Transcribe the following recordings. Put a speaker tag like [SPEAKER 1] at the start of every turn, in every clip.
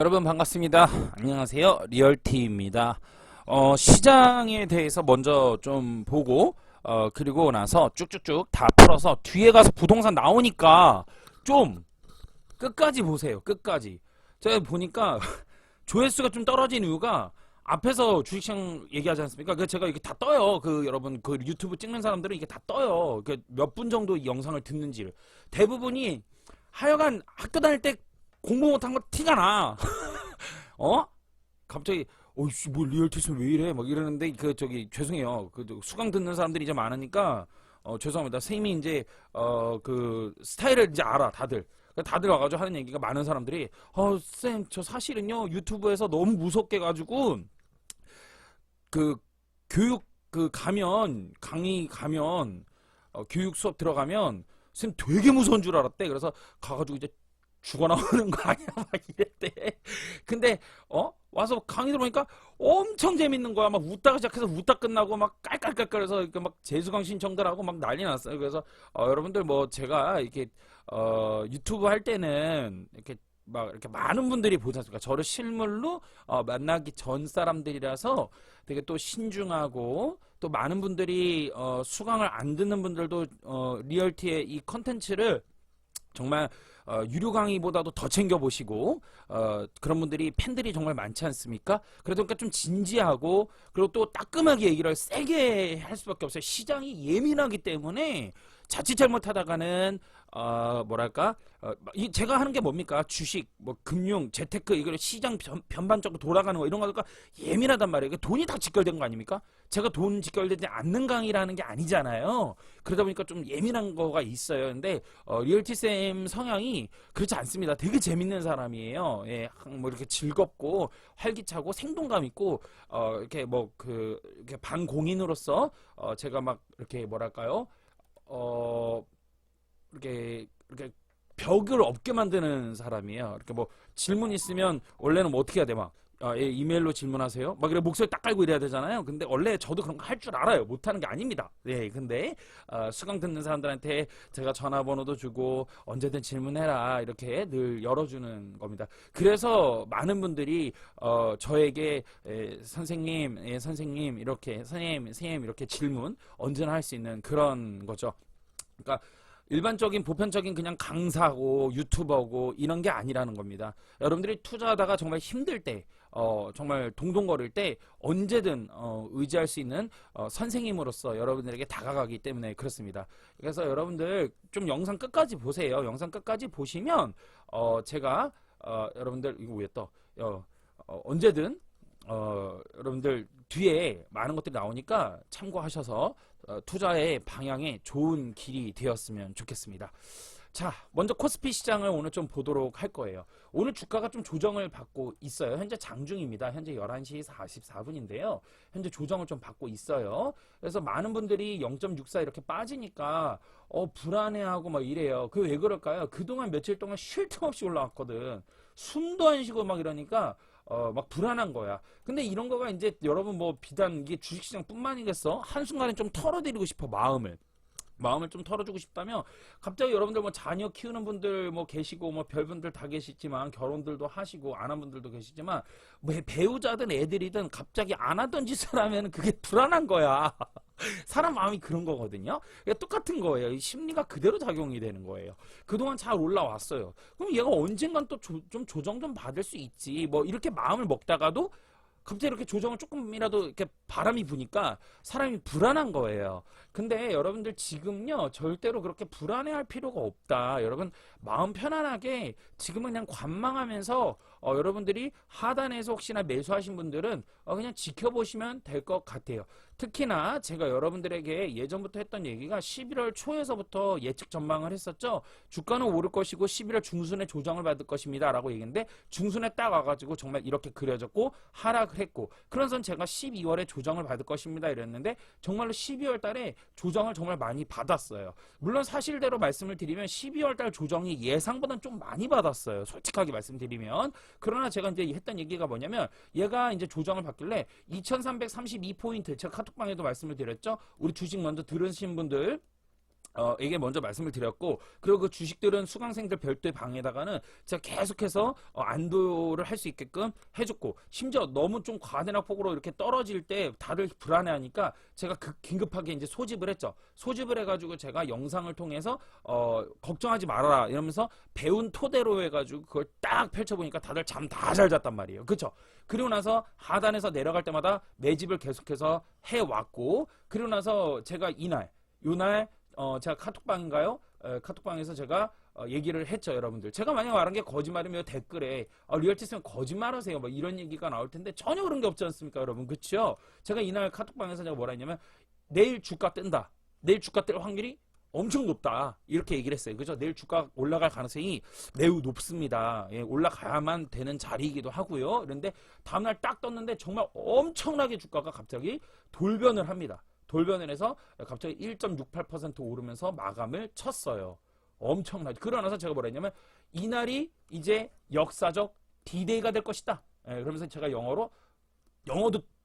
[SPEAKER 1] 여러분 반갑습니다. 안녕하세요. 리얼티입니다. 시장에 대해서 먼저 좀 보고 그리고 나서 쭉쭉쭉 다 풀어서 뒤에 가서 부동산 나오니까 좀 끝까지 보세요. 끝까지. 제가 보니까 조회수가 좀 떨어진 이유가 앞에서 주식시장 얘기하지 않습니까? 그 제가 이게 다 떠요. 그 여러분 그 유튜브 찍는 사람들은 이게 다 떠요. 그 몇 분 정도 이 영상을 듣는지를. 대부분이 하여간 학교 다닐 때 공부 못한 거 티가 나. 어? 갑자기 어이씨 뭐 리얼티스 왜 이래 막 이러는데 그 저기 죄송해요 그 수강 듣는 사람들이 이제 많으니까 죄송합니다. 선생님이 이제 그 스타일을 이제 알아 다들. 다들 와가지고 하는 얘기가 많은 사람들이 쌤 저 사실은요 유튜브에서 너무 무섭게 가지고 그 교육 그 가면 강의 가면 교육 수업 들어가면 쌤 되게 무서운 줄 알았대. 그래서 가가지고 이제 죽어 나오는 거 아니야 막 이랬대. 근데 와서 강의 들어보니까 엄청 재밌는 거야. 막 웃다가 시작해서 웃다 끝나고 막 깔깔깔깔해서 이렇게 막 재수강 신청들 하고 막 난리 났어요. 그래서 여러분들 뭐 제가 이렇게 유튜브 할 때는 이렇게 막 이렇게 많은 분들이 보지 않습니까? 저를 실물로 만나기 전 사람들이라서 되게 또 신중하고 또 많은 분들이 수강을 안 듣는 분들도 리얼티의 이 컨텐츠를 정말 유료 강의보다도 더 챙겨보시고 그런 분들이 팬들이 정말 많지 않습니까? 그러다 보니까 좀 진지하고 그리고 또 따끔하게 얘기를 세게 할 수밖에 없어요. 시장이 예민하기 때문에 자칫 잘못하다가는 뭐랄까 제가 하는 게 뭡니까? 주식, 뭐 금융, 재테크 이거 시장 변반적으로 돌아가는 거 이런 거가 예민하단 말이에요. 돈이 다 직결된 거 아닙니까? 제가 돈 직결되지 않는 강의라는 게 아니잖아요. 그러다 보니까 좀 예민한 거가 있어요. 근데 리얼티쌤 성향이 그렇지 않습니다. 되게 재밌는 사람이에요. 예, 뭐 이렇게 즐겁고 활기차고 생동감 있고 이렇게 뭐 그 이렇게 반공인으로서 제가 막 이렇게 뭐랄까요? 이렇게 벽을 없게 만드는 사람이에요. 이렇게 뭐 질문 있으면 원래는 뭐 어떻게 해야 돼? 막 예, 이메일로 질문하세요. 막 이래 목소리 딱 깔고 이래야 되잖아요. 근데 원래 저도 그런 거 할 줄 알아요. 못하는 게 아닙니다. 예, 근데 수강 듣는 사람들한테 제가 전화번호도 주고 언제든 질문해라 이렇게 늘 열어주는 겁니다. 그래서 많은 분들이 저에게 선생님, 선생님 이렇게 선생님 이렇게 질문 언제나 할 수 있는 그런 거죠. 그러니까 일반적인 보편적인 그냥 강사고 유튜버고 이런 게 아니라는 겁니다. 여러분들이 투자하다가 정말 힘들 때 정말 동동거릴 때 언제든 의지할 수 있는 선생님으로서 여러분들에게 다가가기 때문에 그렇습니다. 그래서 여러분들 좀 영상 끝까지 보세요. 영상 끝까지 보시면 제가 여러분들 이거 왜 떠? 언제든 여러분들 뒤에 많은 것들이 나오니까 참고하셔서 투자의 방향에 좋은 길이 되었으면 좋겠습니다. 자, 먼저 코스피 시장을 오늘 좀 보도록 할 거예요. 오늘 주가가 좀 조정을 받고 있어요. 현재 장중입니다. 현재 11시 44분인데요. 현재 조정을 좀 받고 있어요. 그래서 많은 분들이 0.64 이렇게 빠지니까 불안해하고 막 이래요. 그 왜 그럴까요? 그동안 며칠 동안 쉴 틈 없이 올라왔거든. 숨도 안 쉬고 막 이러니까 막 불안한 거야. 근데 이런 거가 이제 여러분 뭐 비단 이게 주식시장 뿐만이겠어? 한순간에 좀 털어드리고 싶어, 마음을 좀 털어주고 싶다면 갑자기 여러분들 뭐 자녀 키우는 분들 뭐 계시고 뭐 별분들 다 계시지만 결혼들도 하시고 안 한 분들도 계시지만 뭐 배우자든 애들이든 갑자기 안 하던 짓을 하면 그게 불안한 거야. 사람 마음이 그런 거거든요. 똑같은 거예요. 이 심리가 그대로 작용이 되는 거예요. 그동안 잘 올라왔어요. 그럼 얘가 언젠간 또 좀 조정 좀 받을 수 있지. 뭐 이렇게 마음을 먹다가도 갑자기 이렇게 조정을 조금이라도 이렇게 바람이 부니까 사람이 불안한 거예요. 근데 여러분들 지금요 절대로 그렇게 불안해할 필요가 없다. 여러분 마음 편안하게 지금은 그냥 관망하면서 여러분들이 하단에서 혹시나 매수하신 분들은 그냥 지켜보시면 될 것 같아요. 특히나 제가 여러분들에게 예전부터 했던 얘기가 11월 초에서부터 예측 전망을 했었죠. 주가는 오를 것이고 11월 중순에 조정을 받을 것입니다 라고 얘기했는데 중순에 딱 와가지고 정말 이렇게 그려졌고 하락을 했고 그래서 제가 12월에 조정을 받을 것입니다 이랬는데 정말로 12월 달에 조정을 정말 많이 받았어요. 물론 사실대로 말씀을 드리면 12월 달 조정이 예상보다는 좀 많이 받았어요. 솔직하게 말씀드리면. 그러나 제가 이제 했던 얘기가 뭐냐면 얘가 이제 조정을 받길래 2332포인트 제가 카톡방에도 말씀을 드렸죠. 우리 주식 먼저 들으신 분들 이게 먼저 말씀을 드렸고, 그리고 그 주식들은 수강생들 별도의 방에다가는 제가 계속해서 안도를 할 수 있게끔 해줬고, 심지어 너무 좀 과대낙폭으로 이렇게 떨어질 때 다들 불안해하니까 제가 긴급하게 이제 소집을 했죠. 소집을 해가지고 제가 영상을 통해서 걱정하지 말아라 이러면서 배운 토대로 해가지고 그걸 딱 펼쳐보니까 다들 잠 다 잘 잤단 말이에요. 그쵸? 그리고 나서 하단에서 내려갈 때마다 매집을 계속해서 해왔고, 그리고 나서 제가 요날 제가 카톡방인가요? 카톡방에서 제가 얘기를 했죠, 여러분들. 제가 만약 말한 게 거짓말이면 댓글에 리얼티스는 거짓말하세요, 뭐 이런 얘기가 나올 텐데 전혀 그런 게 없지 않습니까, 여러분? 그렇죠? 제가 이날 카톡방에서 제가 뭐라 했냐면 내일 주가 뜬다. 내일 주가 뜰 확률이 엄청 높다. 이렇게 얘기를 했어요. 그죠? 내일 주가 올라갈 가능성이 매우 높습니다. 예, 올라가야만 되는 자리이기도 하고요. 그런데 다음날 딱 떴는데 정말 엄청나게 주가가 갑자기 돌변을 합니다. 돌변을 해서 갑자기 1.68% 오르면서 마감을 쳤어요. 엄청나죠. 그러고 나서 제가 뭐라 했냐면 이날이 이제 역사적 D-Day가 될 것이다. 그러면서 제가 영어도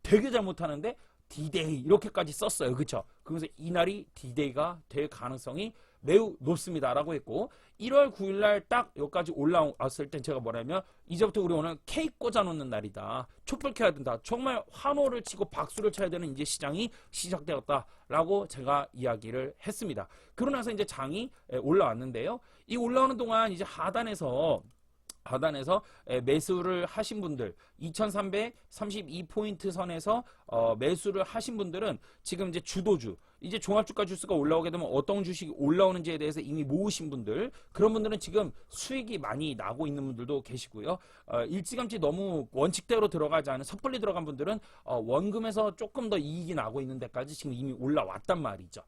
[SPEAKER 1] 되게 잘 못하는데 D-Day 이렇게까지 썼어요. 그쵸? 그래서 이날이 D-Day가 될 가능성이 매우 높습니다 라고 했고, 1월 9일날 딱 여기까지 올라왔을 땐 제가 뭐라면 이제부터 우리 오늘 케이크 꽂아놓는 날이다, 촛불 켜야 된다, 정말 환호를 치고 박수를 쳐야 되는 이제 시장이 시작되었다 라고 제가 이야기를 했습니다. 그러고 나서 이제 장이 올라왔는데요, 이 올라오는 동안 이제 하단에서 매수를 하신 분들, 2332포인트 선에서 매수를 하신 분들은 지금 이제 주도주, 이제 종합주가 지수가 올라오게 되면 어떤 주식이 올라오는지에 대해서 이미 모으신 분들, 그런 분들은 지금 수익이 많이 나고 있는 분들도 계시고요. 일찌감치 너무 원칙대로 들어가지 않은 섣불리 들어간 분들은 원금에서 조금 더 이익이 나고 있는 데까지 지금 이미 올라왔단 말이죠.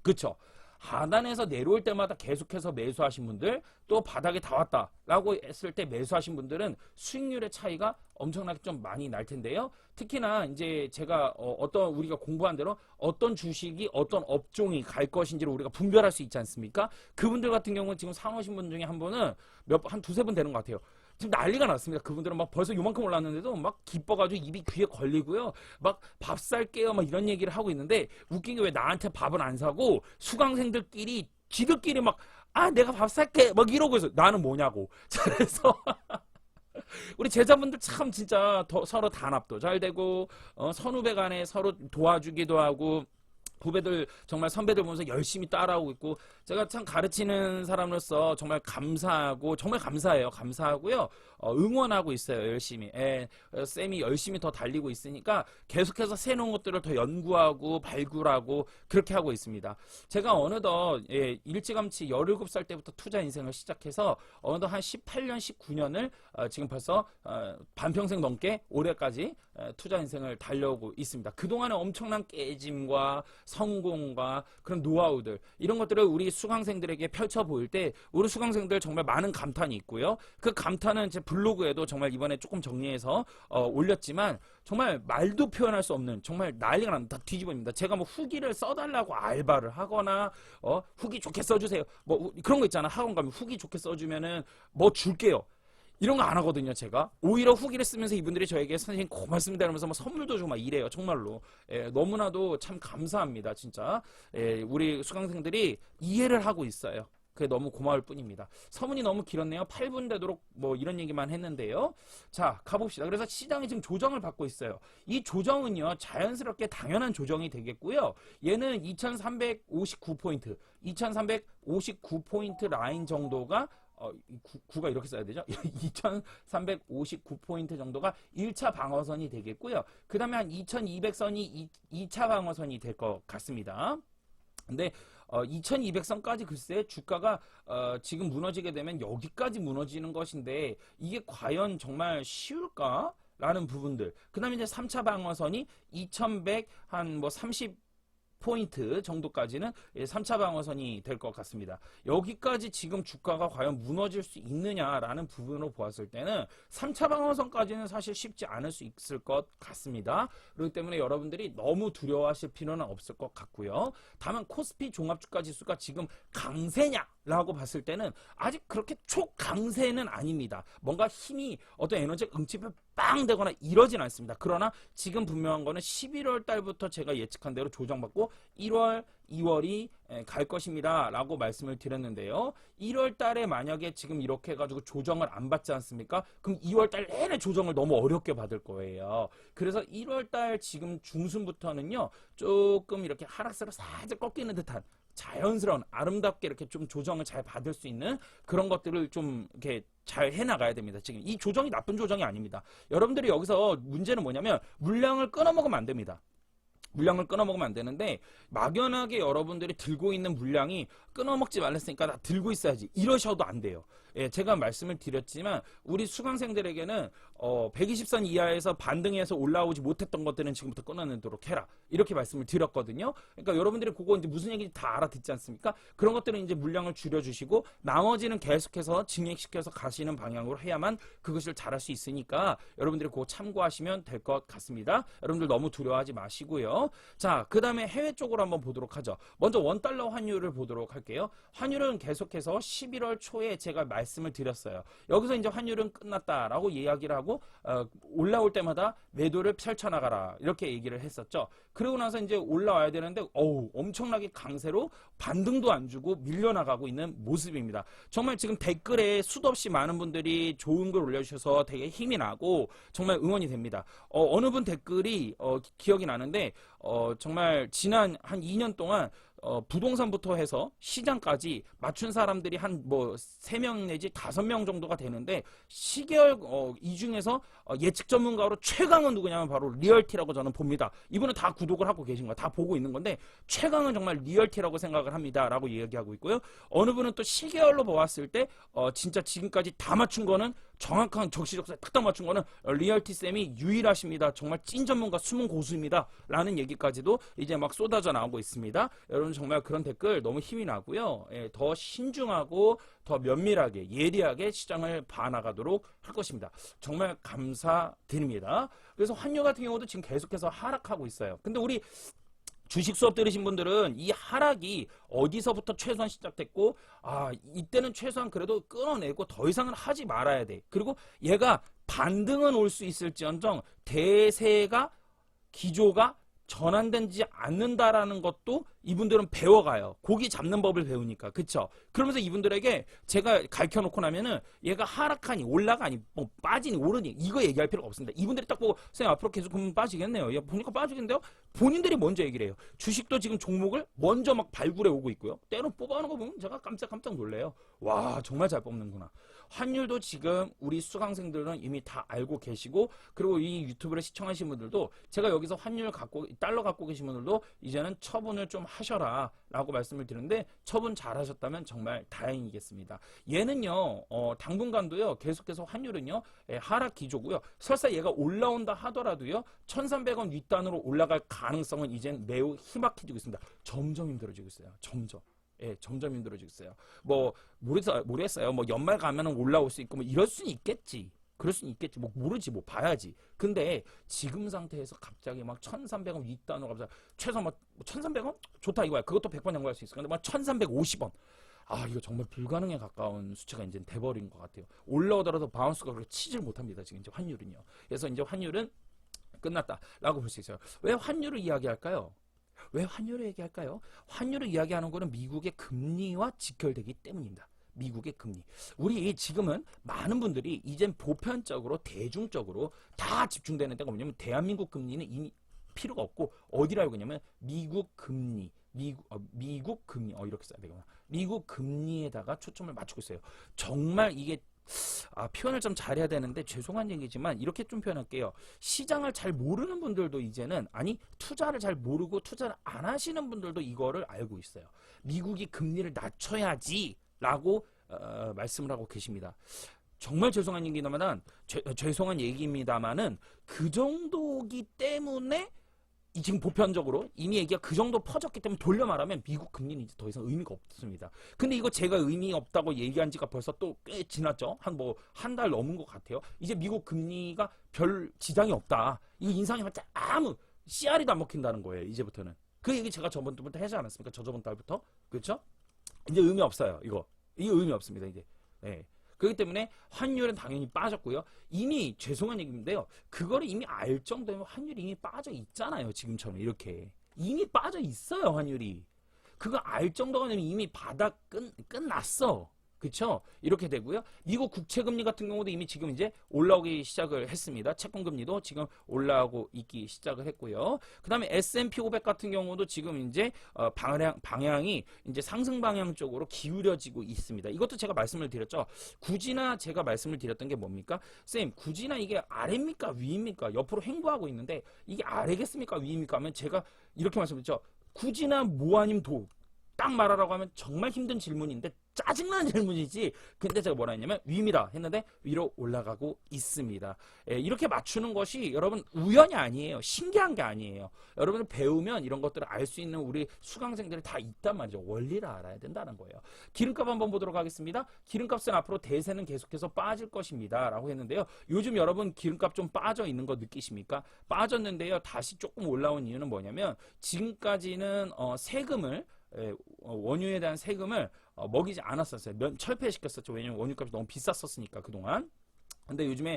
[SPEAKER 1] 그쵸? 하단에서 내려올 때마다 계속해서 매수하신 분들, 또 바닥에 다 왔다라고 했을 때 매수하신 분들은 수익률의 차이가 엄청나게 좀 많이 날 텐데요. 특히나 이제 제가 우리가 공부한 대로 어떤 주식이 어떤 업종이 갈 것인지를 우리가 분별할 수 있지 않습니까? 그분들 같은 경우는 지금 사놓으신 분 중에 한 분은 한 두세 분 되는 것 같아요. 지금 난리가 났습니다. 그분들은 막 벌써 요만큼 올랐는데도 막 기뻐가지고 입이 귀에 걸리고요. 막 밥 살게요 막 이런 얘기를 하고 있는데, 웃긴 게 왜 나한테 밥은 안 사고 수강생들끼리 지들끼리 막 내가 밥 살게 막 이러고 있어. 나는 뭐냐고. 그래서 우리 제자분들 참 진짜 서로 단합도 잘 되고 선후배 간에 서로 도와주기도 하고, 후배들 정말 선배들 보면서 열심히 따라오고 있고, 제가 참 가르치는 사람으로서 정말 감사하고 정말 감사해요. 감사하고요. 응원하고 있어요. 열심히. 쌤이 열심히 더 달리고 있으니까 계속해서 새로운 것들을 더 연구하고 발굴하고 그렇게 하고 있습니다. 제가 어느덧 일찌감치 17살 때부터 투자 인생을 시작해서 어느덧 한 18년, 19년을 지금 벌써 반평생 넘게 올해까지 투자 인생을 달려오고 있습니다. 그동안에 엄청난 깨짐과 성공과 그런 노하우들, 이런 것들을 우리 수강생들에게 펼쳐 보일 때 우리 수강생들 정말 많은 감탄이 있고요. 그 감탄은 제 블로그에도 정말 이번에 조금 정리해서 올렸지만 정말 말도 표현할 수 없는 정말 난리가 납니다. 다 뒤집어입니다. 제가 뭐 후기를 써달라고 알바를 하거나 후기 좋게 써주세요 뭐 그런 거 있잖아. 학원 가면 후기 좋게 써주면은 뭐 줄게요 이런 거 안 하거든요. 제가 오히려 후기를 쓰면서 이분들이 저에게 선생님 고맙습니다 이러면서 뭐 선물도 주고 막 이래요. 정말로 너무나도 참 감사합니다. 진짜 우리 수강생들이 이해를 하고 있어요. 그게 너무 고마울 뿐입니다. 서문이 너무 길었네요. 8분 되도록 뭐 이런 얘기만 했는데요. 자, 가봅시다. 그래서 시장이 지금 조정을 받고 있어요. 이 조정은요, 자연스럽게 당연한 조정이 되겠고요. 얘는 2359포인트, 2359포인트 라인 정도가 9가 이렇게 써야 되죠? 2359포인트 정도가 1차 방어선이 되겠고요. 그 다음에 한 2200선이 2차 방어선이 될 것 같습니다. 근데 2200선까지 글쎄 주가가 지금 무너지게 되면 여기까지 무너지는 것인데 이게 과연 정말 쉬울까? 라는 부분들. 그 다음에 이제 3차 방어선이 2100 한 뭐 30포인트 정도까지는 3차 방어선이 될 것 같습니다. 여기까지 지금 주가가 과연 무너질 수 있느냐라는 부분으로 보았을 때는 3차 방어선까지는 사실 쉽지 않을 수 있을 것 같습니다. 그렇기 때문에 여러분들이 너무 두려워하실 필요는 없을 것 같고요. 다만 코스피 종합주가 지수가 지금 강세냐 라고 봤을 때는 아직 그렇게 초강세는 아닙니다. 뭔가 힘이 어떤 에너지가 응집을 빵 되거나 이러진 않습니다. 그러나 지금 분명한 거는 11월 달부터 제가 예측한 대로 조정받고 1월, 2월이 갈 것입니다 라고 말씀을 드렸는데요. 1월 달에 만약에 지금 이렇게 해가지고 조정을 안 받지 않습니까? 그럼 2월 달 내내 조정을 너무 어렵게 받을 거예요. 그래서 1월 달 지금 중순부터는요, 조금 이렇게 하락세로 살짝 꺾이는 듯한 자연스러운 아름답게 이렇게 좀 조정을 잘 받을 수 있는 그런 것들을 좀 이렇게 잘 해나가야 됩니다. 지금 이 조정이 나쁜 조정이 아닙니다. 여러분들이 여기서 문제는 뭐냐면 물량을 끊어먹으면 안 됩니다. 물량을 끊어먹으면 안 되는데 막연하게 여러분들이 들고 있는 물량이 끊어먹지 말랬으니까 다 들고 있어야지 이러셔도 안 돼요. 예, 제가 말씀을 드렸지만 우리 수강생들에게는 120선 이하에서 반등해서 올라오지 못했던 것들은 지금부터 끊어내도록 해라 이렇게 말씀을 드렸거든요. 그러니까 여러분들이 그거 이제 무슨 얘기인지 다 알아듣지 않습니까? 그런 것들은 이제 물량을 줄여주시고 나머지는 계속해서 증액시켜서 가시는 방향으로 해야만 그것을 잘할 수 있으니까 여러분들이 그거 참고하시면 될 것 같습니다. 여러분들 너무 두려워하지 마시고요. 자, 그 다음에 해외 쪽으로 한번 보도록 하죠. 먼저 원달러 환율을 보도록 할게요. 환율은 계속해서 11월 초에 제가 말씀을 드렸어요. 여기서 이제 환율은 끝났다라고 이야기를 하고 올라올 때마다 매도를 펼쳐나가라 이렇게 얘기를 했었죠. 그러고 나서 이제 올라와야 되는데 엄청나게 강세로 반등도 안 주고 밀려나가고 있는 모습입니다. 정말 지금 댓글에 수도 없이 많은 분들이 좋은 글 올려주셔서 되게 힘이 나고 정말 응원이 됩니다. 어느 분 댓글이 기억이 나는데 정말 지난 한 2년 동안 부동산부터 해서 시장까지 맞춘 사람들이 한 3명 내지 5명 정도가 되는데 시계열 이 중에서 예측 전문가로 최강은 누구냐면 바로 리얼티라고 저는 봅니다. 이분은 다 구독을 하고 계신 거야. 다 보고 있는 건데 최강은 정말 리얼티라고 생각을 합니다. 라고 이야기하고 있고요. 어느 분은 또 시계열로 보았을 때 진짜 지금까지 다 맞춘 거는 정확한 적시적소에 딱 맞춘 거는 리얼티쌤이 유일하십니다. 정말 찐 전문가 숨은 고수입니다. 라는 얘기까지도 이제 막 쏟아져 나오고 있습니다. 여러분 정말 그런 댓글 너무 힘이 나고요. 예, 더 신중하고 더 면밀하게 예리하게 시장을 봐나가도록 할 것입니다. 정말 감사드립니다. 그래서 환율 같은 경우도 지금 계속해서 하락하고 있어요. 근데 우리 주식 수업 들으신 분들은 이 하락이 어디서부터 최소한 시작됐고 이때는 최소한 그래도 끊어내고 더 이상은 하지 말아야 돼. 그리고 얘가 반등은 올 수 있을지언정 대세가 기조가 전환되지 않는다라는 것도 이분들은 배워가요. 고기 잡는 법을 배우니까. 그쵸? 그러면서 이분들에게 제가 가르쳐놓고 나면은 얘가 하락하니 올라가니 빠지니 오르니 이거 얘기할 필요가 없습니다. 이분들이 딱 보고 선생님 앞으로 계속 그러면 빠지겠네요. 야, 보니까 빠지겠는데요? 본인들이 먼저 얘기를 해요. 주식도 지금 종목을 먼저 막 발굴해 오고 있고요. 때로 뽑아오는 거 보면 제가 깜짝 놀래요. 와, 정말 잘 뽑는구나. 환율도 지금 우리 수강생들은 이미 다 알고 계시고, 그리고 이 유튜브를 시청하신 분들도 제가 여기서 달러 갖고 계신 분들도 이제는 처분을 좀 하셔라 라고 말씀을 드리는데, 처분 잘 하셨다면 정말 다행이겠습니다. 얘는요 당분간도요 계속해서 환율은요 하락 기조고요. 설사 얘가 올라온다 하더라도요 1300원 윗단으로 올라갈 가능성은 이젠 매우 희박해지고 있습니다. 점점 힘들어지고 있어요. 점점 힘들어지고 있어요. 모르겠어요. 연말 가면은 올라올 수 있고 이럴 수는 있겠지. 그럴 수는 있겠지. 모르지. 봐야지. 근데 지금 상태에서 갑자기 막 1300원 윗단으로 갑자기 최소 1300원? 좋다 이거야. 그것도 100번 양보할 수 있을 건데 1350원. 이거 정말 불가능에 가까운 수치가 이제 돼버린 것 같아요. 올라오더라도 바운스가 그렇게 치질 못합니다. 지금 이제 환율은요. 그래서 이제 환율은 끝났다라고 볼 수 있어요. 왜 환율을 이야기할까요? 환율을 이야기하는 거는 미국의 금리와 직결되기 때문입니다. 미국의 금리. 우리 지금은 많은 분들이 이젠 보편적으로 대중적으로 다 집중되는 데가 뭐냐면 대한민국 금리는 이미 필요가 없고 어디로 알고 있냐면 미국 금리. 미국 금리 이렇게 써야 되구나. 미국 금리에다가 초점을 맞추고 있어요. 정말 이게 표현을 좀 잘해야 되는데 죄송한 얘기지만 이렇게 좀 표현할게요. 시장을 잘 모르는 분들도 이제는 투자를 잘 모르고 투자를 안 하시는 분들도 이거를 알고 있어요. 미국이 금리를 낮춰야지 라고 말씀을 하고 계십니다. 정말 죄송한 얘기입니다만은 그 정도기 때문에 지금 보편적으로 이미 얘기가 그 정도 퍼졌기 때문에 돌려 말하면 미국 금리는 이제 더 이상 의미가 없습니다. 근데 이거 제가 의미 없다고 얘기한 지가 벌써 또 꽤 지났죠. 한 달 넘은 것 같아요. 이제 미국 금리가 별 지장이 없다. 이 인상이 맞자 아무 씨알이도 안 먹힌다는 거예요. 이제부터는. 그 얘기 제가 저번 달부터 하지 않았습니까? 저번 달부터. 그렇죠? 이제 의미 없어요. 이거. 이 의미 없습니다 이제. 네. 그렇기 때문에 환율은 당연히 빠졌고요. 이미 죄송한 얘기인데요. 그거를 이미 알 정도면 환율이 이미 빠져 있잖아요. 지금처럼 이렇게 이미 빠져 있어요 환율이. 그거 알 정도가 아니면 이미 바닥 끝났어. 그쵸? 이렇게 되고요. 미국 국채금리 같은 경우도 이미 지금 이제 올라오기 시작을 했습니다. 채권금리도 지금 올라오고 있기 시작을 했고요. 그 다음에 S&P 500 같은 경우도 지금 이제 방향이 이제 상승 방향 쪽으로 기울여지고 있습니다. 이것도 제가 말씀을 드렸죠. 굳이나 제가 말씀을 드렸던 게 뭡니까? 쌤, 굳이나 이게 아래입니까? 위입니까? 옆으로 횡보하고 있는데 이게 아래겠습니까? 위입니까? 하면 제가 이렇게 말씀드렸죠. 굳이나 뭐 아님 도. 딱 말하라고 하면 정말 힘든 질문인데 짜증나는 질문이지. 근데 제가 뭐라 했냐면 위입니다 했는데 위로 올라가고 있습니다. 예, 이렇게 맞추는 것이 여러분 우연이 아니에요. 신기한 게 아니에요. 여러분 배우면 이런 것들을 알 수 있는 우리 수강생들이 다 있단 말이죠. 원리를 알아야 된다는 거예요. 기름값 한번 보도록 하겠습니다. 기름값은 앞으로 대세는 계속해서 빠질 것입니다 라고 했는데요. 요즘 여러분 기름값 좀 빠져 있는 거 느끼십니까? 빠졌는데요. 다시 조금 올라온 이유는 뭐냐면 지금까지는 세금을 원유에 대한 세금을 먹이지 않았었어요. 철폐시켰었죠. 왜냐면 원유값이 너무 비쌌었으니까 그동안. 근데 요즘에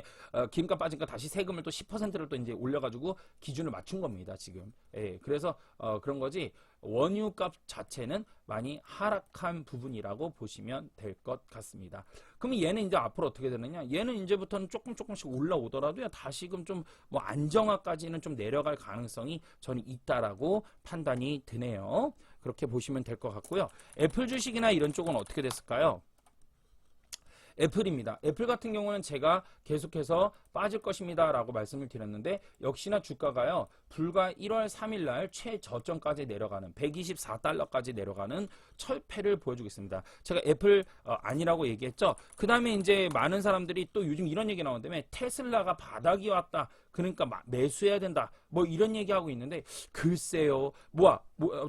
[SPEAKER 1] 기름값 빠지니까 다시 세금을 또 10%를 또 이제 올려가지고 기준을 맞춘 겁니다. 지금. 예, 그래서 그런 거지. 원유값 자체는 많이 하락한 부분이라고 보시면 될 것 같습니다. 그러면 얘는 이제 앞으로 어떻게 되느냐? 얘는 이제부터는 조금씩 올라오더라도요. 다시금 좀 뭐 안정화까지는 좀 내려갈 가능성이 저는 있다라고 판단이 드네요. 그렇게 보시면 될 것 같고요. 애플 주식이나 이런 쪽은 어떻게 됐을까요? 애플입니다. 애플 같은 경우는 제가 계속해서 빠질 것입니다 라고 말씀을 드렸는데 역시나 주가가요 불과 1월 3일 날 최저점까지 내려가는 124달러까지 내려가는 철폐를 보여주고 있습니다. 제가 애플 아니라고 얘기했죠. 그 다음에 이제 많은 사람들이 또 요즘 이런 얘기 나온다며 테슬라가 바닥이 왔다. 그러니까 매수해야 된다. 뭐 이런 얘기하고 있는데 글쎄요.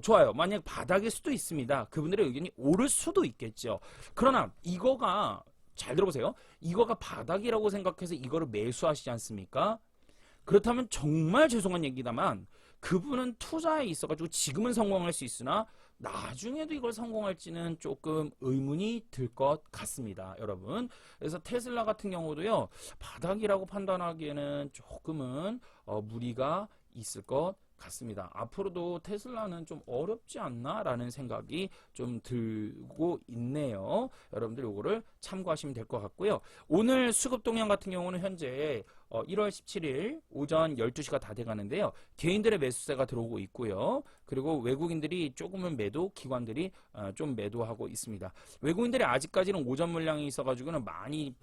[SPEAKER 1] 좋아요. 만약 바닥일 수도 있습니다. 그분들의 의견이 옳을 수도 있겠죠. 그러나 이거가 잘 들어보세요. 이거가 바닥이라고 생각해서 이거를 매수하시지 않습니까? 그렇다면 정말 죄송한 얘기다만 그분은 투자에 있어가지고 지금은 성공할 수 있으나 나중에도 이걸 성공할지는 조금 의문이 들 것 같습니다. 여러분. 그래서 테슬라 같은 경우도요. 바닥이라고 판단하기에는 조금은 무리가 있을 것 같습니다. 앞으로도 테슬라는 좀 어렵지 않나 라는 생각이 좀 들고 있네요. 여러분들 요거를 참고하시면 될 것 같고요. 오늘 수급 동향 같은 경우는 현재 1월 17일 오전 12시가 다 돼가는데요. 개인들의 매수세가 들어오고 있고요. 그리고 외국인들이 조금은 매도, 기관들이 좀 매도하고 있습니다. 외국인들이 아직까지는 오전 물량이 있어가지고는 많이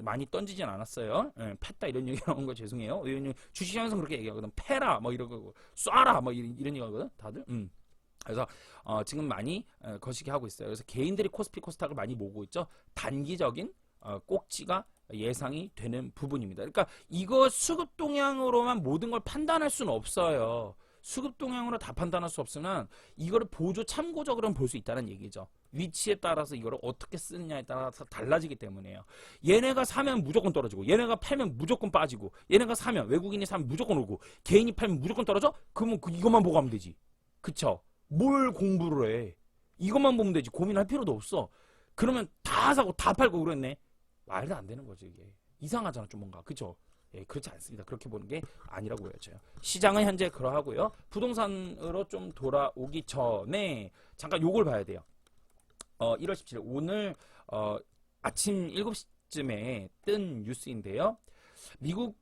[SPEAKER 1] 많이 던지진 않았어요. 팼다 이런 얘기 나온 거 죄송해요. 왜냐면 주식시장에서 그렇게 얘기하거든. 패라 뭐 이러고 쏴라 뭐 이런 얘기 하거든. 다들. 그래서 지금 많이 거시기 하고 있어요. 그래서 개인들이 코스피 코스닥을 많이 모으고 있죠. 단기적인 꼭지가 예상이 되는 부분입니다. 그러니까 이거 수급 동향으로만 모든 걸 판단할 수는 없어요. 수급 동향으로 다 판단할 수 없으나 이거를 보조 참고적으로는 볼 수 있다는 얘기죠. 위치에 따라서 이거를 어떻게 쓰느냐에 따라서 달라지기 때문에요. 얘네가 사면 무조건 떨어지고 얘네가 팔면 무조건 빠지고 얘네가 사면 외국인이 사면 무조건 오고 개인이 팔면 무조건 떨어져? 그러면 이것만 보고 하면 되지. 그쵸? 뭘 공부를 해. 이것만 보면 되지. 고민할 필요도 없어. 그러면 다 사고 다 팔고 그랬네. 말도 안 되는 거죠, 이게. 이상하잖아, 좀 뭔가. 그쵸? 예, 그렇지 않습니다. 그렇게 보는 게 아니라고 보여져요. 시장은 현재 그러하고요. 부동산으로 좀 돌아오기 전에 잠깐 요걸 봐야 돼요. 1월 17일 오늘 아침 7시쯤에 뜬 뉴스인데요. 미국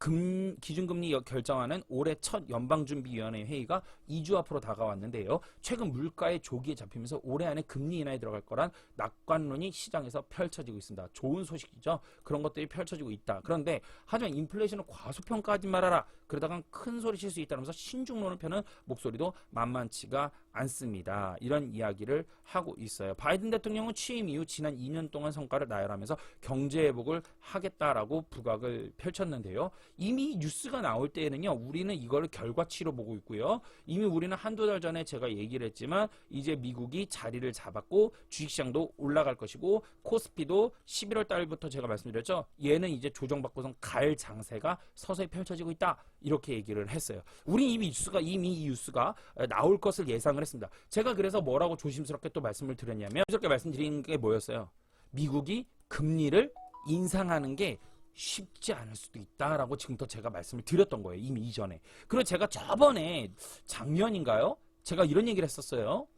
[SPEAKER 1] 기준금리 결정하는 올해 첫 연방준비위원회 회의가 2주 앞으로 다가왔는데요. 최근 물가의 조기에 잡히면서 올해 안에 금리 인하에 들어갈 거란 낙관론이 시장에서 펼쳐지고 있습니다. 좋은 소식이죠. 그런 것들이 펼쳐지고 있다. 그런데 하지만 인플레이션을 과소평가하지 말아라. 그러다간 큰 소리 칠 수 있다면서 신중론을 펴는 목소리도 만만치가 않습니다. 이런 이야기를 하고 있어요. 바이든 대통령은 취임 이후 지난 2년 동안 성과를 나열하면서 경제 회복을 하겠다라고 부각을 펼쳤는데요. 이미 뉴스가 나올 때에는요. 우리는 이거를 결과치로 보고 있고요. 이미 우리는 한두 달 전에 제가 얘기를 했지만 이제 미국이 자리를 잡았고 주식시장도 올라갈 것이고 코스피도 11월 달부터 제가 말씀드렸죠. 얘는 이제 조정받고선 갈 장세가 서서히 펼쳐지고 있다. 이렇게 얘기를 했어요. 우리 이미 이 뉴스가 나올 것을 예상을 했습니다. 제가 그래서 뭐라고 조심스럽게 또 말씀을 드렸냐면 조심스럽게 말씀드린 게 뭐였어요? 미국이 금리를 인상하는 게 쉽지 않을 수도 있다라고 지금부터 제가 말씀을 드렸던 거예요. 이미 이전에. 그리고 제가 저번에 작년인가요? 제가 이런 얘기를 했었어요.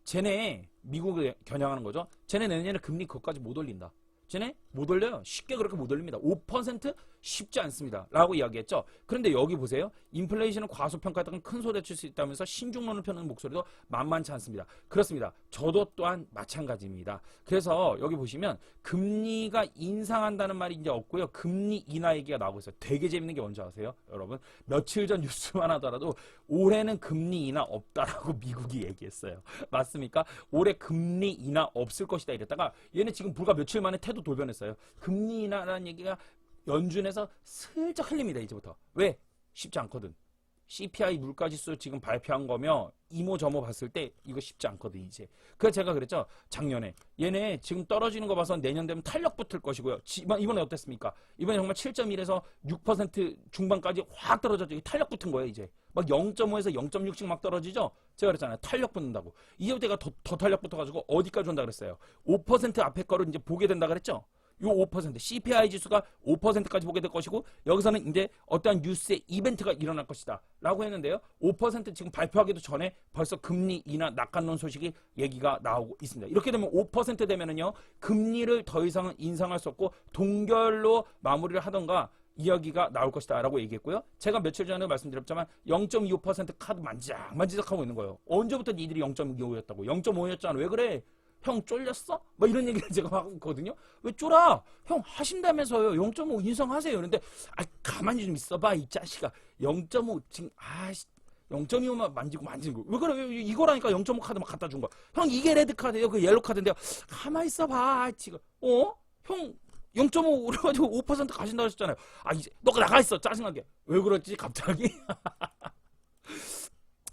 [SPEAKER 1] 쟤네 미국을 겨냥하는 거죠. 쟤네 내년에 금리 그것까지 못 올린다. 쟤네 못 올려요. 쉽게 그렇게 못 올립니다. 5% 쉽지 않습니다. 라고 이야기했죠. 그런데 여기 보세요. 인플레이션은 과소평가했다가 큰 소리 칠 수 있다면서 신중론을 펴는 목소리도 만만치 않습니다. 그렇습니다. 저도 또한 마찬가지입니다. 그래서 여기 보시면 금리가 인상한다는 말이 이제 없고요. 금리 인하 얘기가 나오고 있어요. 되게 재밌는 게 뭔지 아세요? 여러분 며칠 전 뉴스만 하더라도 올해는 금리 인하 없다라고 미국이 얘기했어요. 맞습니까? 올해 금리 인하 없을 것이다 이랬다가 얘는 지금 불과 며칠 만에 태도 돌변했어요. 금리 인하라는 얘기가 연준에서 슬쩍 흘립니다. 이제부터. 왜? 쉽지 않거든. CPI 물가지수 지금 발표한 거며 이모저모 봤을 때 이거 쉽지 않거든 이제. 그래서 제가 그랬죠. 작년에 얘네 지금 떨어지는 거 봐서 내년 되면 탄력 붙을 것이고요. 이번에 어땠습니까? 이번에 정말 7.1에서 6% 중반까지 확 떨어졌죠. 탄력 붙은 거예요 이제. 막 0.5에서 0.6씩 막 떨어지죠. 제가 그랬잖아요. 탄력 붙는다고. 이제부터 얘가 더 탄력 붙어가지고 어디까지 온다 그랬어요. 5% 앞에 거를 이제 보게 된다 그랬죠. 요 5% CPI 지수가 5%까지 보게 될 것이고 여기서는 이제 어떠한 뉴스의 이벤트가 일어날 것이다 라고 했는데요. 5% 지금 발표하기도 전에 벌써 금리 인하 낙관론 소식이 얘기가 나오고 있습니다. 이렇게 되면 5% 되면은요 금리를 더 이상은 인상할 수 없고 동결로 마무리를 하던가 이야기가 나올 것이다 라고 얘기했고요. 제가 며칠 전에 말씀드렸지만 0.25% 카드 만지작하고 있는 거예요. 언제부터 니들이 0.25였다고 0.5였잖아. 왜 그래? 형 쫄렸어? 뭐 이런 얘기를 제가 하고 있거든요. 왜 쫄아? 형 하신다면서요. 0.5 인상하세요. 그런데 가만히 좀 있어봐 이 자식아. 0.5 지금 0.25만 만지고 왜 그래? 이거라니까 0.5 카드 막 갖다 준 거야. 형 이게 레드 카드예요. 그 옐로 카드인데요. 가만히 있어봐 지금. 형 0.5 그래가지고 5% 가신다 하셨잖아요. 이제 너가 나가 있어. 짜증나게. 왜 그랬지 갑자기?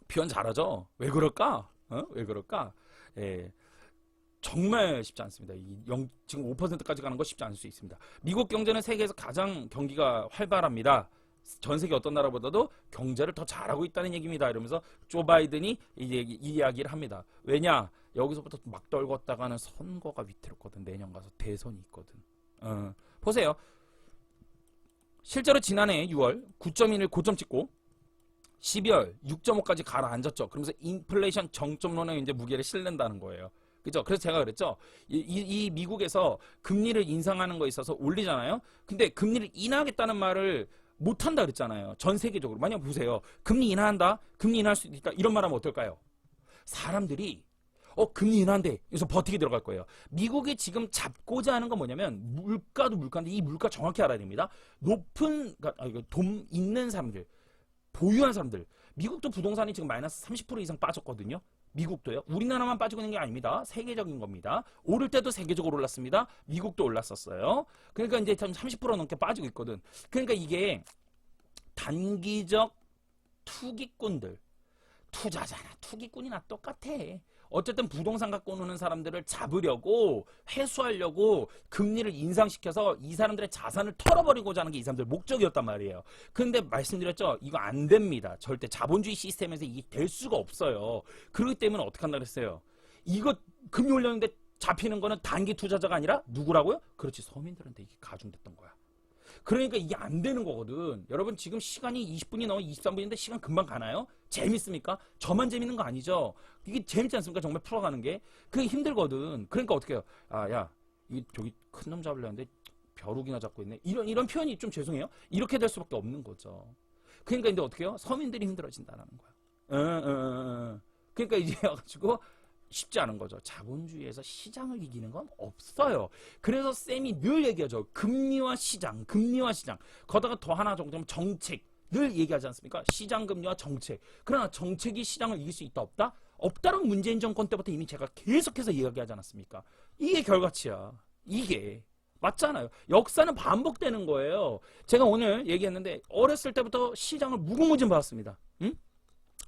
[SPEAKER 1] 표현 잘하죠? 왜 그럴까? 왜 그럴까? 예. 정말 쉽지 않습니다. 지금 5%까지 가는 거 쉽지 않을 수 있습니다. 미국 경제는 세계에서 가장 경기가 활발합니다. 전 세계 어떤 나라보다도 경제를 더 잘하고 있다는 얘기입니다. 이러면서 조 바이든이 이 이야기를 합니다. 왜냐? 여기서부터 막 떨궜다가는 선거가 위태롭거든. 내년 가서 대선이 있거든. 보세요. 실제로 지난해 6월 9.1을 고점 찍고 12월 6.5까지 가라앉았죠. 그러면서 인플레이션 정점론에 이제 무게를 실는다는 거예요. 그죠? 그래서 제가 그랬죠. 이 미국에서 금리를 인상하는 거에 있어서 올리잖아요. 근데 금리를 인하하겠다는 말을 못한다 그랬잖아요. 전 세계적으로. 만약 보세요. 금리 인하한다. 금리 인하할 수 있다. 이런 말 하면 어떨까요? 사람들이 금리 인하한대. 그래서 버티게 들어갈 거예요. 미국이 지금 잡고자 하는 건 뭐냐면 물가도 물가인데 이 물가 정확히 알아야 됩니다. 높은 돈 있는 사람들, 보유한 사람들. 미국도 부동산이 지금 마이너스 30% 이상 빠졌거든요. 미국도요. 우리나라만 빠지고 있는 게 아닙니다. 세계적인 겁니다. 오를 때도 세계적으로 올랐습니다. 미국도 올랐었어요. 그러니까 이제 30% 넘게 빠지고 있거든. 그러니까 이게 단기적 투기꾼들. 투자잖아. 투기꾼이나 똑같아. 어쨌든 부동산 갖고 노는 사람들을 잡으려고 회수하려고 금리를 인상시켜서 이 사람들의 자산을 털어버리고자 하는 게 이 사람들 목적이었단 말이에요. 그런데 말씀드렸죠. 이거 안 됩니다. 절대 자본주의 시스템에서 이게 될 수가 없어요. 그렇기 때문에 어떻게 한다 그랬어요. 이거 금리 올렸는데 잡히는 거는 단기 투자자가 아니라 누구라고요? 그렇지. 서민들한테 이게 가중됐던 거야. 그러니까 이게 안 되는 거거든. 여러분 지금 시간이 20분이 넘어 23분인데 시간 금방 가나요? 재밌습니까? 저만 재밌는 거 아니죠? 이게 재밌지 않습니까? 정말 풀어가는 게. 그게 힘들거든. 그러니까 어떻게 해요? 야, 저기 큰 놈 잡으려는데 벼룩이나 잡고 있네. 이런 표현이 좀 죄송해요. 이렇게 될 수밖에 없는 거죠. 그러니까 이제 어떻게 해요? 서민들이 힘들어진다는 거야. 그러니까 이제 와가지고 쉽지 않은 거죠. 자본주의에서 시장을 이기는 건 없어요. 그래서 쌤이 늘 얘기하죠. 금리와 시장. 거기다가 더 하나 정도면 정책. 늘 얘기하지 않습니까? 시장 금리와 정책. 그러나 정책이 시장을 이길 수 있다 없다? 없다는 문재인 정권 때부터 이미 제가 계속해서 이야기하지 않았습니까? 이게 결과치야. 이게. 맞잖아요. 역사는 반복되는 거예요. 제가 오늘 얘기했는데 어렸을 때부터 시장을 무궁무진 봤습니다. 응?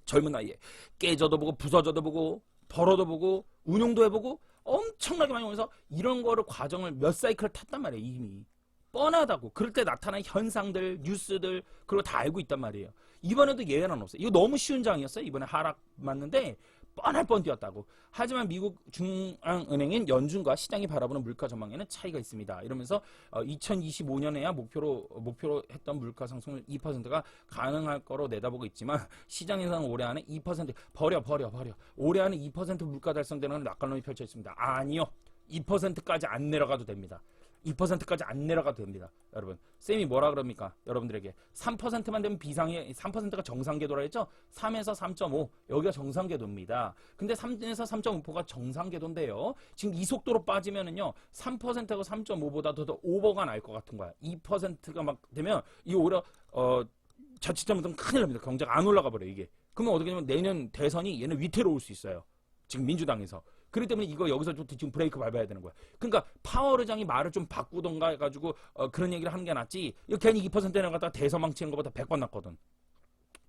[SPEAKER 1] 젊은 나이에 깨져도 보고 부서져도 보고 벌어도 보고 운용도 해보고 엄청나게 많이 오면서 이런 거를 과정을 몇 사이클을 탔단 말이에요. 이미 뻔하다고. 그럴 때 나타난 현상들, 뉴스들 그리고 다 알고 있단 말이에요. 이번에도 예외는 없어요. 이거 너무 쉬운 장이었어요. 이번에 하락 맞는데 뻔할 뻔뛰었다고. 하지만 미국 중앙은행인 연준과 시장이 바라보는 물가 전망에는 차이가 있습니다. 이러면서 2025년에야 목표로 했던 물가 상승을 2%가 가능할 거로 내다보고 있지만 시장에서는 올해 안에 2% 버려. 올해 안에 2% 물가 달성되는 낙관론이 펼쳐 있습니다. 아니요. 2%까지 안 내려가도 됩니다. 2%까지 안 내려가도 됩니다. 여러분, 쌤이 뭐라 그럽니까? 여러분들에게 3%만 되면 3%가 정상궤도라 했죠? 3에서 3.5 여기가 정상궤도입니다. 근데 3에서 3.5%가 정상궤도인데요. 지금 이 속도로 빠지면은요 3%하고 3.5보다 더 오버가 날 것 같은 거야. 2%가 막 되면 이 오히려 자칫 잘못하면 큰일 납니다. 경제가 안 올라가 버려 이게. 그러면 어떻게 되면 내년 대선이 얘는 위태로울 수 있어요. 지금 민주당에서. 그렇기 때문에 이거 여기서부터 지금 브레이크 밟아야 되는 거야. 그러니까 파월 의장이 말을 좀 바꾸던가 해가지고 그런 얘기를 하는 게 낫지. 이거 괜히 2% 내려갔다가 대선 망치는 것보다 100번 낫거든.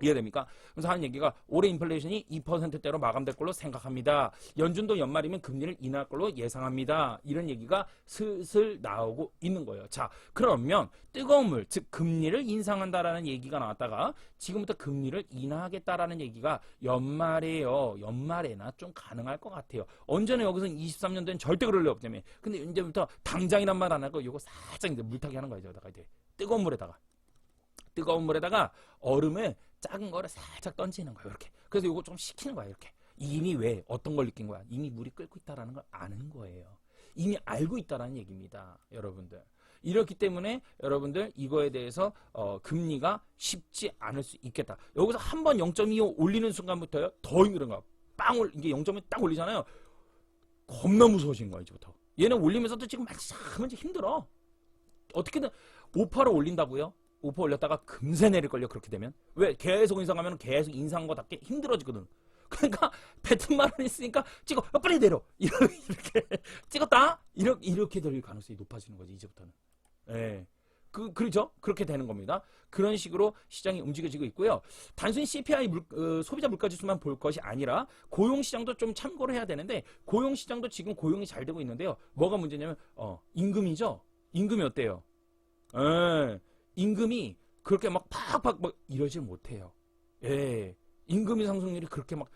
[SPEAKER 1] 이해됩니까? 그래서 하는 얘기가 올해 인플레이션이 2%대로 마감될 걸로 생각합니다. 연준도 연말이면 금리를 인하할 걸로 예상합니다. 이런 얘기가 슬슬 나오고 있는 거예요. 자, 그러면 뜨거운 물, 즉 금리를 인상한다라는 얘기가 나왔다가 지금부터 금리를 인하하겠다라는 얘기가 연말에나 좀 가능할 것 같아요. 언제는 여기서는 23년도엔 절대 그럴 리 없다며. 근데 이제부터 당장이란 말 안 하고 요거 살짝 이제 물타기 하는 거예요. 저다가 이제 뜨거운 물에다가 얼음을 작은 거를 살짝 던지는 거예요. 이렇게. 그래서 이거 좀 식히는 거야. 이렇게. 이미 왜 어떤 걸 느낀 거야? 이미 물이 끓고 있다라는 걸 아는 거예요. 이미 알고 있다라는 얘기입니다. 여러분들. 이렇기 때문에 여러분들 이거에 대해서 금리가 쉽지 않을 수 있겠다. 여기서 한번 0.25 올리는 순간부터요. 더 힘든 거야. 이게 0.1 딱 올리잖아요. 겁나 무서워진 거야. 이제부터. 얘는 올리면서도 지금 만지작만지 힘들어. 어떻게든 5%를 올린다고요? 5% 올렸다가 금세 내릴걸요. 그렇게 되면. 왜? 계속 인상하면 계속 인상한 거답게 힘들어지거든. 그러니까 뱉은 말은 있으니까 찍어. 빨리 내려. 이렇게 찍었다. 이렇게 될 가능성이 높아지는 거지. 이제부터는. 예. 그렇죠? 그렇게 되는 겁니다. 그런 식으로 시장이 움직여지고 있고요. 단순히 CPI 소비자 물가지수만 볼 것이 아니라 고용시장도 좀 참고를 해야 되는데 고용시장도 지금 고용이 잘 되고 있는데요. 뭐가 문제냐면 임금이죠. 임금이 어때요? 예. 임금이 그렇게 막 팍팍 막 이러질 못해요. 예. 임금의 상승률이 그렇게 막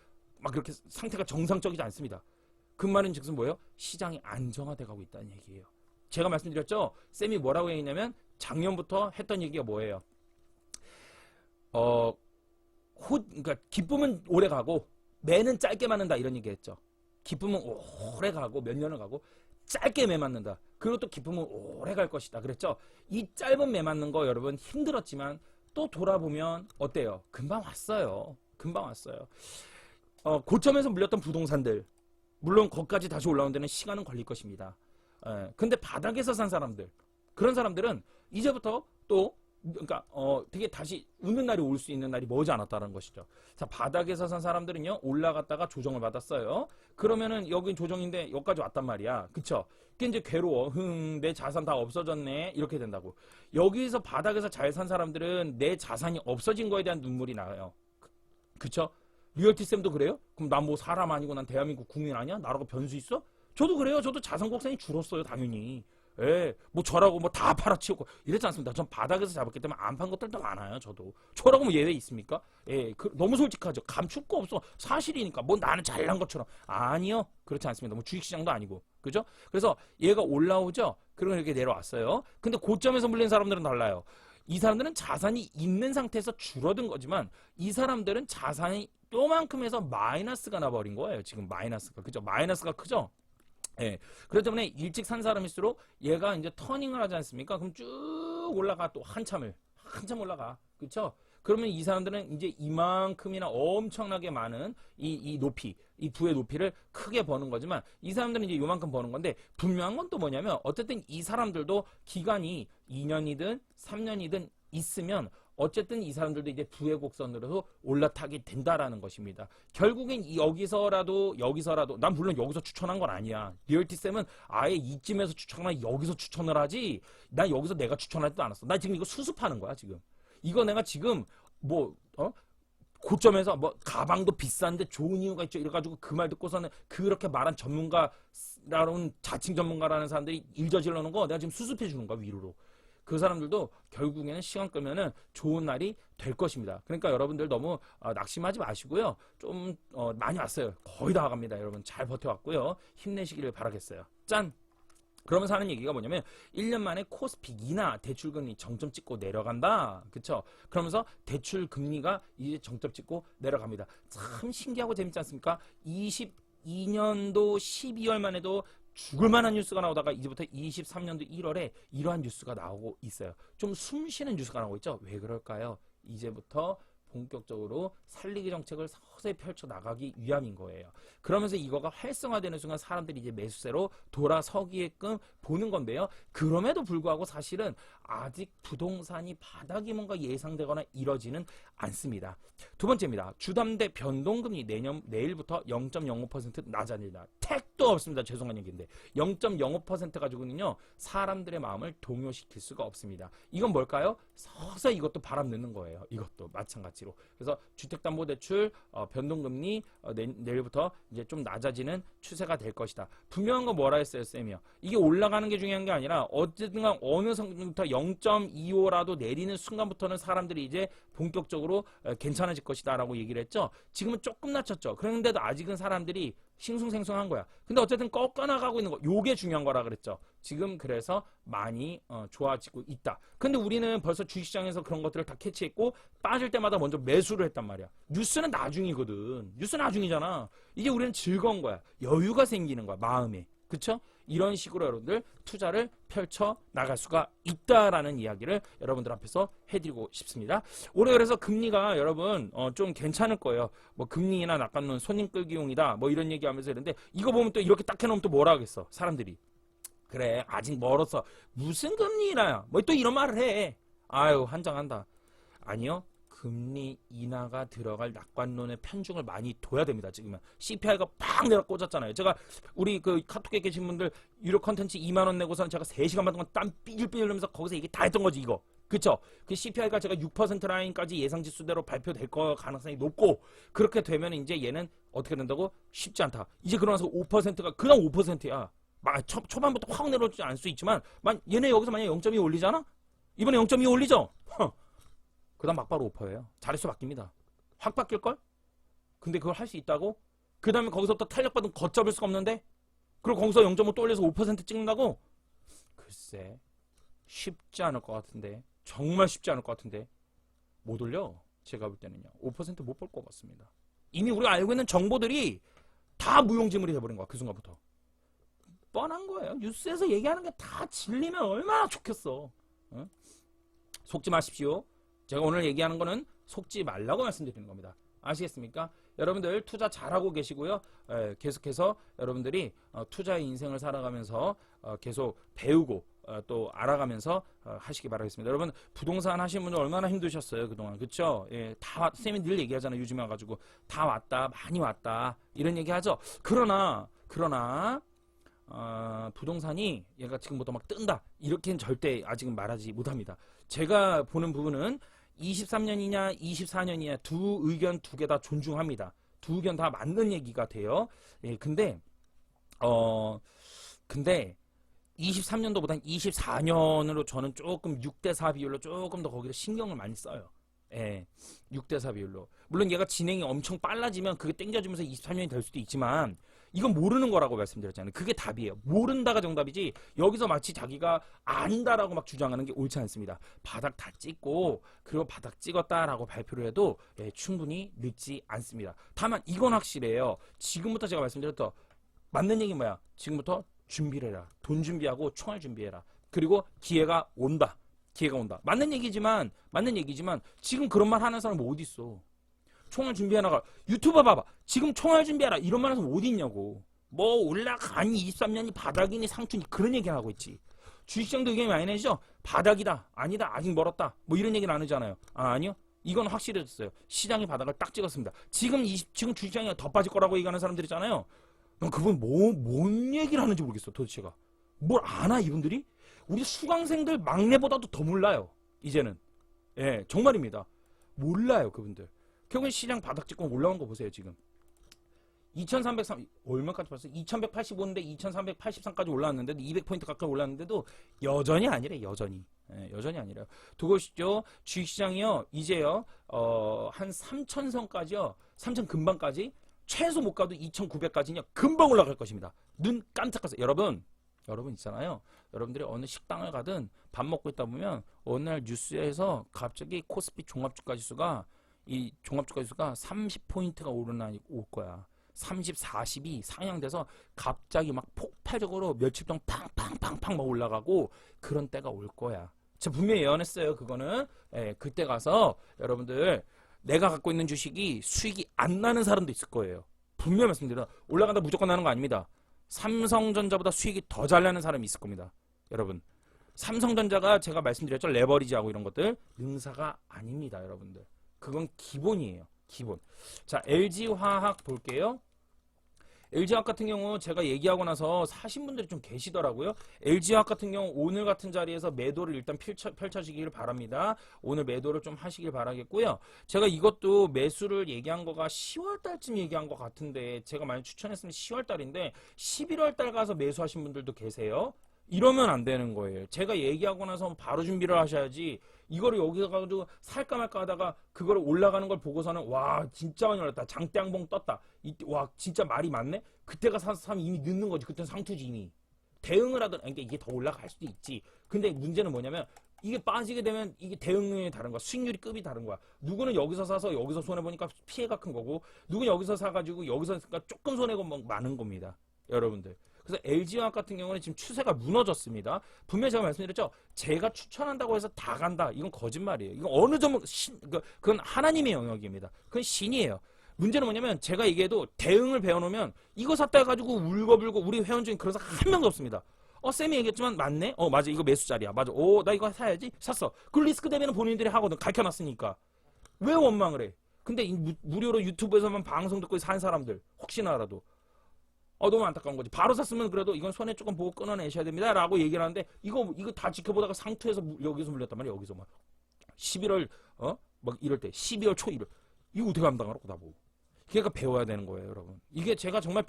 [SPEAKER 1] 그렇게 상태가 정상적이지 않습니다. 그 말은 즉슨 뭐예요? 시장이 안정화돼 가고 있다는 얘기예요. 제가 말씀드렸죠? 쌤이 뭐라고 했냐면 작년부터 했던 얘기가 뭐예요? 그러니까 기쁨은 오래 가고 매는 짧게 맞는다 이런 얘기 했죠. 기쁨은 오래 가고 몇 년을 가고 짧게 매 맞는다. 그리고 또 기쁨은 오래 갈 것이다. 그랬죠? 이 짧은 매 맞는 거 여러분 힘들었지만 또 돌아보면 어때요? 금방 왔어요. 고점에서 물렸던 부동산들 물론 거기까지 다시 올라온 데는 시간은 걸릴 것입니다. 근데 바닥에서 산 사람들 그런 사람들은 이제부터 또 그러니까 되게 다시 웃는 날이 올 수 있는 날이 머지 않았다는 것이죠. 자, 바닥에서 산 사람들은요 올라갔다가 조정을 받았어요. 그러면은 여긴 조정인데 여기까지 왔단 말이야. 그쵸? 그게 이제 괴로워. 내 자산 다 없어졌네. 이렇게 된다고. 여기서 바닥에서 잘 산 사람들은 내 자산이 없어진 거에 대한 눈물이 나요. 그쵸? 리얼티쌤도 그래요? 그럼 난 뭐 사람 아니고 난 대한민국 국민 아니야? 나라고 변수 있어? 저도 그래요. 저도 자산 곡선이 줄었어요. 당연히. 예, 뭐 저라고 뭐 다 팔아치웠고 이랬지 않습니다. 전 바닥에서 잡았기 때문에 안 판 것들도 많아요. 저라고 뭐 예외 있습니까? 예, 너무 솔직하죠. 감출 거 없어. 사실이니까 뭐 나는 잘난 것처럼. 아니요. 그렇지 않습니다. 뭐 주식시장도 아니고. 그죠? 그래서 얘가 올라오죠. 그리고 이렇게 내려왔어요. 근데 고점에서 물린 사람들은 달라요. 이 사람들은 자산이 있는 상태에서 줄어든 거지만 이 사람들은 자산이 요만큼에서 마이너스가 나버린 거예요. 지금 마이너스가. 그죠? 마이너스가 크죠? 예. 그렇기 때문에 일찍 산 사람일수록 얘가 이제 터닝을 하지 않습니까? 그럼 쭉 올라가 또 한참 올라가. 그렇죠? 그러면 이 사람들은 이제 이만큼이나 엄청나게 많은 이 높이, 이 부의 높이를 크게 버는 거지만 이 사람들은 이제 요만큼 버는 건데 분명한 건 또 뭐냐면 어쨌든 이 사람들도 기간이 2년이든 3년이든 있으면 어쨌든 이 사람들도 이제 부의 곡선으로 올라타게 된다라는 것입니다. 결국엔 여기서라도 난 물론 여기서 추천한 건 아니야. 리얼티쌤은 아예 이쯤에서 추천하나 여기서 추천을 하지 난 여기서 내가 추천하지도 않았어. 나 지금 이거 수습하는 거야 지금. 이거 내가 지금 고점에서 뭐 가방도 비싼데 좋은 이유가 있죠. 이래가지고 그 말 듣고서는 그렇게 말한 전문가라는 자칭 전문가라는 사람들이 일 저질러 놓은 거 내가 지금 수습해 주는 거야 위로로. 그 사람들도 결국에는 시간 끌면은 좋은 날이 될 것입니다. 그러니까 여러분들 너무 낙심하지 마시고요. 좀 많이 왔어요. 거의 다 와갑니다. 여러분 잘 버텨왔고요. 힘내시기를 바라겠어요. 짠! 그러면서 하는 얘기가 뭐냐면 1년 만에 코스피 이나 대출금리 정점 찍고 내려간다. 그쵸? 그러면서 대출금리가 이제 정점 찍고 내려갑니다. 참 신기하고 재밌지 않습니까? 22년도 12월만 해도 죽을 만한 뉴스가 나오다가 이제부터 23년도 1월에 이러한 뉴스가 나오고 있어요. 좀 숨쉬는 뉴스가 나오고 있죠? 왜 그럴까요? 이제부터 본격적으로 살리기 정책을 서서히 펼쳐나가기 위함인 거예요. 그러면서 이거가 활성화되는 순간 사람들이 이제 매수세로 돌아서기게끔 보는 건데요. 그럼에도 불구하고 사실은 아직 부동산이 바닥이 뭔가 예상되거나 이러지는 않습니다. 두 번째입니다. 주담대 변동금리 내일부터 0.05% 낮아집니다. 택도 없습니다. 죄송한 얘기인데 0.05% 가지고는요 사람들의 마음을 동요시킬 수가 없습니다. 이건 뭘까요? 서서히 이것도 바람 넣는 거예요. 이것도 마찬가지로. 그래서 주택담보대출 변동금리 내일부터 이제 좀 낮아지는 추세가 될 것이다. 분명한 건 뭐라 했어요, 쌤이요? 이게 올라가는 게 중요한 게 아니라 어쨌든 어느 순간부터 0.25라도 내리는 순간부터는 사람들이 이제 본격적으로 괜찮아질 것이다 라고 얘기를 했죠. 지금은 조금 낮췄죠. 그런데도 아직은 사람들이 싱숭생숭한 거야. 근데 어쨌든 꺾어나가고 있는 거, 요게 중요한 거라 그랬죠. 지금 그래서 많이 좋아지고 있다. 근데 우리는 벌써 주식시장에서 그런 것들을 다 캐치했고 빠질 때마다 먼저 매수를 했단 말이야. 뉴스는 나중이거든. 뉴스 나중이잖아. 이게 우리는 즐거운 거야. 여유가 생기는 거야, 마음에. 그쵸? 이런 식으로 여러분들 투자를 펼쳐 나갈 수가 있다라는 이야기를 여러분들 앞에서 해드리고 싶습니다. 올해 그래서 금리가 여러분 좀 괜찮을 거예요. 뭐 금리나 낙관론 손님 끌기용이다 뭐 이런 얘기하면서 이런데 이거 보면 또 이렇게 딱 해놓으면 또 뭐라 하겠어 사람들이. 그래 아직 멀었어. 무슨 금리나 뭐 또 이런 말을 해. 아유 한장한다. 아니요. 금리 인하가 들어갈 낙관론의 편중을 많이 둬야 됩니다. 지금은 CPI가 팍 내려 꽂았잖아요. 제가 우리 그 카톡에 계신 분들 유료 컨텐츠 2만 원 내고서는 제가 3시간 반 동안 땀 삐질삐질 흘리면서 거기서 얘기 다 했던 거지 이거. 그쵸? 그 CPI가 제가 6% 라인까지 예상 지수대로 발표될 거 가능성이 높고 그렇게 되면 이제 얘는 어떻게 된다고? 쉽지 않다. 이제 그러면서 5%가 그냥 5%야. 초반부터 확 내려오지 않을 수 있지만 얘네 여기서 만약에 0.2 올리잖아? 이번에 0.2 올리죠? 그 다음 막바로 5%예요. 자릿수 바뀝니다. 확 바뀔걸? 근데 그걸 할 수 있다고? 그 다음에 거기서부터 탄력받으면 걷잡을 수가 없는데? 그리고 거기서 0.5 또 올려서 5% 찍는다고? 글쎄 쉽지 않을 것 같은데 정말 쉽지 않을 것 같은데 못 올려. 제가 볼 때는요 5% 못 볼 것 같습니다. 이미 우리가 알고 있는 정보들이 다 무용지물이 돼버린 거야. 그 순간부터 뻔한 거예요. 뉴스에서 얘기하는 게 다 진리면 얼마나 좋겠어. 응? 속지 마십시오. 제가 오늘 얘기하는 거는 속지 말라고 말씀드리는 겁니다. 아시겠습니까? 여러분들 투자 잘하고 계시고요. 계속해서 여러분들이 투자의 인생을 살아가면서 계속 배우고 또 알아가면서 하시기 바라겠습니다. 여러분 부동산 하시는 분들 얼마나 힘드셨어요 그동안. 그쵸? 예, 다 쌤이 늘 얘기하잖아요. 요즘에 와가지고 다 왔다 많이 왔다 이런 얘기 하죠. 그러나 부동산이 얘가 지금부터 막 뜬다 이렇게는 절대 아직은 말하지 못합니다. 제가 보는 부분은 23년이냐 24년이냐 두 의견 두 개 다 존중합니다. 두 의견 다 맞는 얘기가 돼요. 예, 근데 23년도보단 24년으로 저는 조금 6대4 비율로 조금 더 거기를 신경을 많이 써요. 예, 6대4 비율로. 물론 얘가 진행이 엄청 빨라지면 그게 땡겨지면서 23년이 될 수도 있지만 이건 모르는 거라고 말씀드렸잖아요. 그게 답이에요. 모른다가 정답이지 여기서 마치 자기가 안다라고 막 주장하는 게 옳지 않습니다. 바닥 다 찍고 그리고 바닥 찍었다라고 발표를 해도 충분히 늦지 않습니다. 다만 이건 확실해요. 지금부터 제가 말씀드렸던 맞는 얘기 뭐야? 지금부터 준비를 해라. 돈 준비하고 총알 준비해라. 그리고 기회가 온다. 기회가 온다. 맞는 얘기지만 지금 그런 말 하는 사람 어디 있어? 총알 준비해나가. 유튜버 봐봐. 지금 총알 준비해라. 이런 말 하는 사람 어디 있냐고. 뭐 올라가니 23년이 바닥이니 상투니 그런 얘기를 하고 있지. 주식시장도 의견이 많이 내죠. 바닥이다. 아니다. 아직 멀었다. 뭐 이런 얘기는 안 하잖아요. 아니요. 이건 확실해졌어요. 시장이 바닥을 딱 찍었습니다. 지금 주식시장이 더 빠질 거라고 얘기하는 사람들 있잖아요. 난 그분 뭔 얘기를 하는지 모르겠어. 도대체가. 뭘 아나 이분들이? 우리 수강생들 막내보다도 더 몰라요. 이제는. 예, 정말입니다. 몰라요 그분들. 결국엔 시장 바닥 찍고 올라온 거 보세요 지금. 2303 얼마까지 봤어요? 2185인데 2383까지 올라왔는데도 200포인트 가까이 올랐는데도 여전히 아니래. 여전히. 예, 여전히 아니래요. 두고 보시죠. 주식시장이요. 이제요. 한 3000선까지요. 3000 금방까지 최소 못 가도 2900까지는요. 금방 올라갈 것입니다. 눈 깜짝하세요. 여러분 있잖아요. 여러분들이 어느 식당을 가든 밥 먹고 있다 보면 어느 날 뉴스에서 갑자기 코스피 종합주가지수가 이 종합주가지수가 30포인트가 오르는 날이 올 거야. 30, 40이 상향돼서 갑자기 막 폭발적으로 며칠 동안 팡팡팡팡 막 올라가고 그런 때가 올 거야. 제가 분명히 예언했어요. 그거는. 예, 그때 가서 여러분들 내가 갖고 있는 주식이 수익이 안 나는 사람도 있을 거예요. 분명히 말씀드려요. 올라간다 무조건 나는 거 아닙니다. 삼성전자보다 수익이 더 잘 나는 사람이 있을 겁니다. 여러분. 삼성전자가 제가 말씀드렸죠. 레버리지하고 이런 것들. 능사가 아닙니다. 여러분들. 그건 기본이에요. 기본. 자, LG화학 볼게요. LG화학 같은 경우 제가 얘기하고 나서 사신 분들이 좀 계시더라고요. LG화학 같은 경우 오늘 같은 자리에서 매도를 일단 펼쳐지기를 바랍니다. 오늘 매도를 좀 하시길 바라겠고요. 제가 이것도 매수를 얘기한 거가 10월 달쯤 얘기한 것 같은데 제가 많이 추천했으면 10월 달인데 11월 달 가서 매수하신 분들도 계세요. 이러면 안 되는 거예요. 제가 얘기하고 나서 바로 준비를 하셔야지 이거를 여기 가가지고 살까 말까 하다가 그거를 올라가는 걸 보고서는 와 진짜 많이 올랐다. 장대양봉 떴다. 와 진짜 말이 많네. 그때가 사면 이미 늦는 거지. 그때는 상투지 이미. 대응을 하던 그러니까 이게 더 올라갈 수도 있지. 근데 문제는 뭐냐면 이게 빠지게 되면 이게 대응률이 다른 거야. 수익률이 급이 다른 거야. 누구는 여기서 사서 여기서 손해보니까 피해가 큰 거고 누구는 여기서 사가지고 여기서 조금 손해가 많은 겁니다. 여러분들. 그래서 LG화학 같은 경우는 지금 추세가 무너졌습니다. 분명히 제가 말씀드렸죠. 제가 추천한다고 해서 다 간다. 이건 거짓말이에요. 이건 어느 정도 그건 하나님의 영역입니다. 그건 신이에요. 문제는 뭐냐면 제가 얘기해도 대응을 배워놓으면 이거 샀다 해가지고 울고불고 우리 회원 중에 그런 사람 한 명도 없습니다. 쌤이 얘기했지만 맞네? 맞아. 이거 매수자리야. 맞아. 나 이거 사야지. 샀어. 그 리스크 대비는 본인들이 하거든. 가르쳐놨으니까. 왜 원망을 해? 근데 무료로 유튜브에서만 방송 듣고 산 사람들 혹시나라도 너무 안타까운 거지. 바로 샀으면 그래도 이건 손에 조금 보고 끊어내셔야 됩니다. 라고 얘기를 하는데, 이거 다 지켜보다가 상투에서 여기서 물렸단 말이야, 여기서 막. 11월, 막 이럴 때, 12월 초 이럴. 이거 어떻게 감당하라고 나보고. 그러니까 배워야 되는 거예요, 여러분. 이게 제가 정말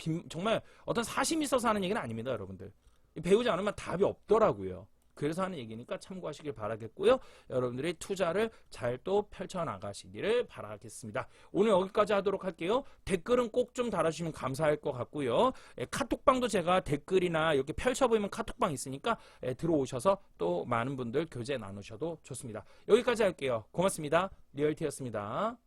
[SPEAKER 1] 어떤 사심이 있어서 하는 얘기는 아닙니다, 여러분들. 배우지 않으면 답이 없더라고요. 그래서 하는 얘기니까 참고하시길 바라겠고요. 여러분들이 투자를 잘 또 펼쳐나가시기를 바라겠습니다. 오늘 여기까지 하도록 할게요. 댓글은 꼭 좀 달아주시면 감사할 것 같고요. 카톡방도 제가 댓글이나 이렇게 펼쳐보이면 카톡방 있으니까 들어오셔서 또 많은 분들 교제 나누셔도 좋습니다. 여기까지 할게요. 고맙습니다. 리얼티였습니다.